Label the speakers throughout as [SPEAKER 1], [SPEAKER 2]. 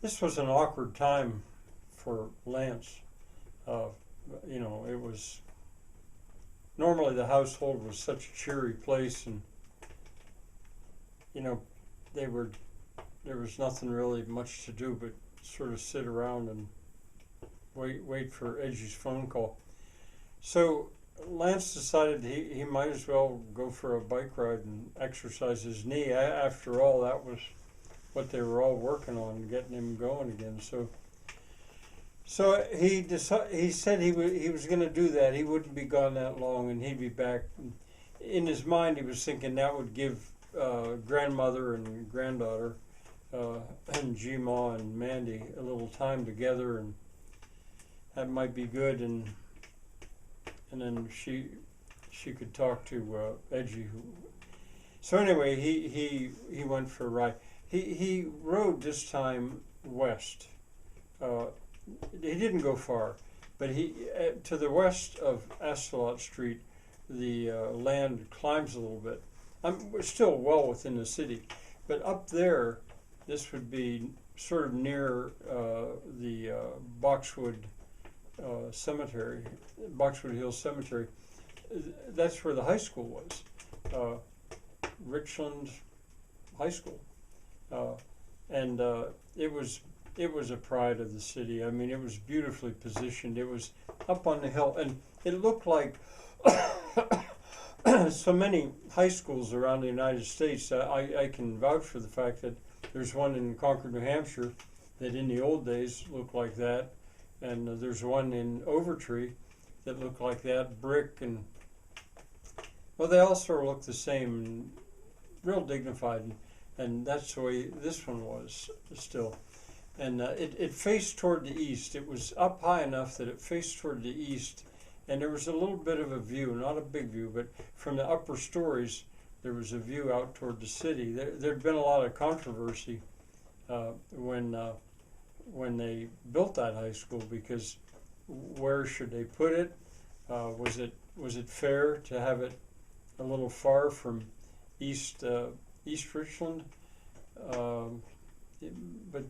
[SPEAKER 1] This was an awkward time for Lance. Uh, it was normally the household was such a cheery place, and you know, they were there was nothing really much to do but sort of sit around and wait for Edgy's phone call. So Lance decided he might as well go for a bike ride and exercise his knee. After all, that was what they were all working on, getting him going again. So he said he was going to do that. He wouldn't be gone that long, and he'd be back. In his mind, he was thinking that would give grandmother and granddaughter and G-Ma and Mandy a little time together, and that might be good. And then she could talk to Edgy. So anyway, he went for a ride. He rode this time west. Uh, he didn't go far, but to the west of Ascalot Street, the land climbs a little bit. We're still well within the city, but up there, this would be sort of near the Boxwood Cemetery, Boxwood Hills Cemetery. That's where the high school was, Richland High School, and it was a pride of the city. I mean, it was beautifully positioned. It was up on the hill, and it looked like so many high schools around the United States. I can vouch for the fact that there's one in Concord, New Hampshire, that in the old days looked like that, and there's one in Overtree that looked like that, brick, and well, they all sort of look the same, and real dignified, and that's the way this one was still. And it faced toward the east. It was up high enough that it faced toward the east, and there was a little bit of a view, not a big view, but from the upper stories, there was a view out toward the city. There'd been a lot of controversy when they built that high school, because where should they put it? Was it fair to have it a little far from East Richland? But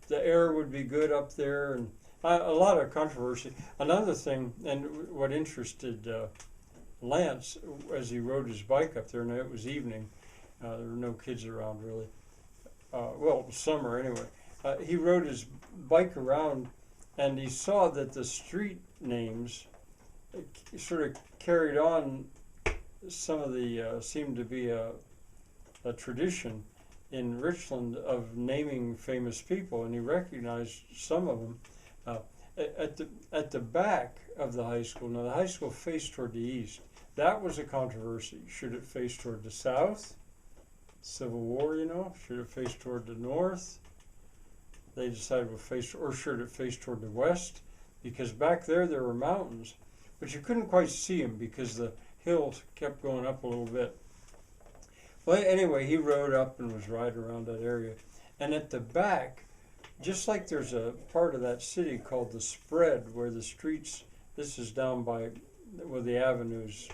[SPEAKER 1] the air would be good up there, and a lot of controversy. Another thing, and what interested Lance as he rode his bike up there, and it was evening, there were no kids around really. Well, it was summer anyway. He rode his bike around, and he saw that the street names sort of carried on. Some of the seemed to be a tradition in Richland of naming famous people, and he recognized some of them. At the back of the high school, now the high school faced toward the east. That was a controversy. Should it face toward the south? Civil War, Should it face toward the north? They decided or should it face toward the west? Because back there were mountains, but you couldn't quite see them because the hills kept going up a little bit. Well, anyway, he rode up and was riding around that area. And at the back, just like there's a part of that city called the Spread, where the streets, this is down by, well, the avenues,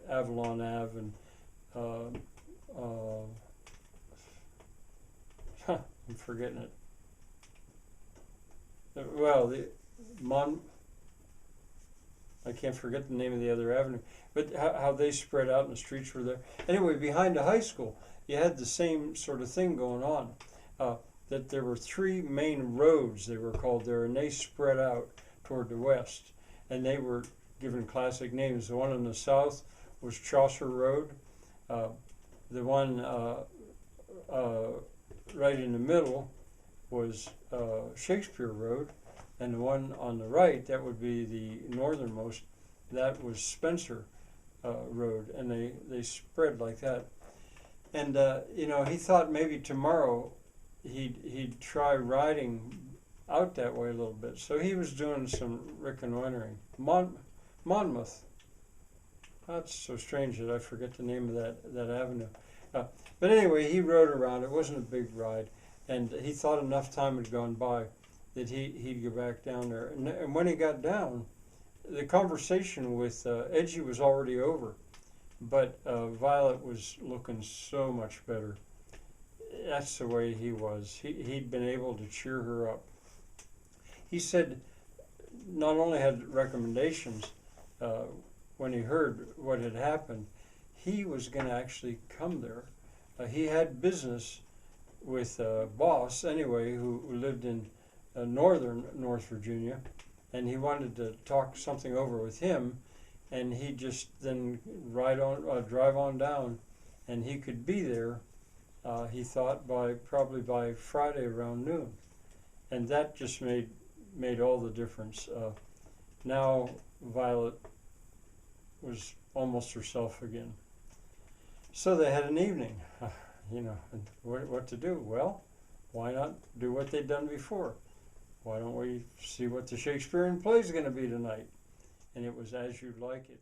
[SPEAKER 1] Avalon Ave and, I'm forgetting it. Well, I can't forget the name of the other avenue, but how they spread out and the streets were there. Anyway, behind the high school, you had the same sort of thing going on, that there were three main roads, they were called there, and they spread out toward the west, and they were given classic names. The one in the south was Chaucer Road. The one right in the middle was Shakespeare Road, and the one on the right, that would be the northernmost, that was Spencer Road, and they spread like that. And he thought maybe tomorrow he'd try riding out that way a little bit. So he was doing some reconnoitering. Monmouth. That's so strange that I forget the name of that avenue. But anyway, he rode around. It wasn't a big ride, and he thought enough time had gone by that he'd go back down there. And when he got down, the conversation with Edgy was already over, but Violet was looking so much better. that's the way he was. He'd been able to cheer her up. He said not only had recommendations when he heard what had happened, he was going to actually come there. He had business with a boss anyway who lived in northern North Virginia, and he wanted to talk something over with him, and he just then drive on down, and he could be there. He thought probably by Friday around noon, and that just made all the difference. Now Violet was almost herself again. So they had an evening, and what to do? Well, why not do what they'd done before? Why don't we see what the Shakespearean play is going to be tonight? And it was As You Like It.